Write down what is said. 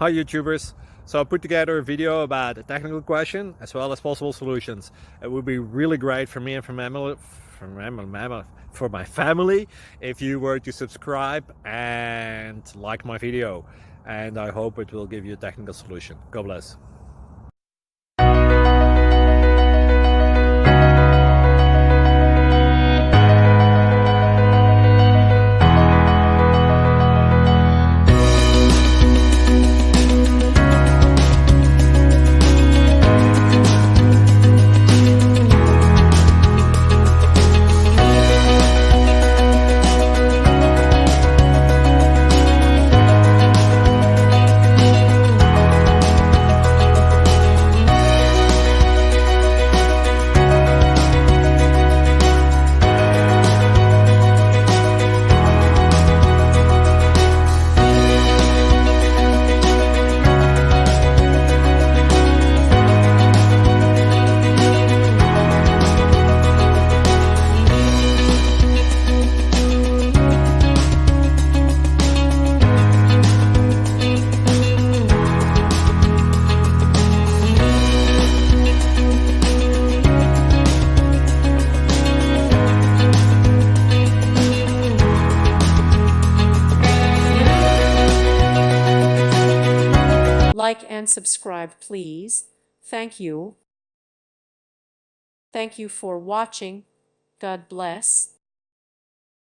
Hi YouTubers! So I put together a video about a technical question as well as possible solutions. It would be really great for me and for my family if you were to subscribe and like my video, and I hope it will give you a technical solution. God bless. Like and subscribe, please. Thank you. Thank you for watching. God bless.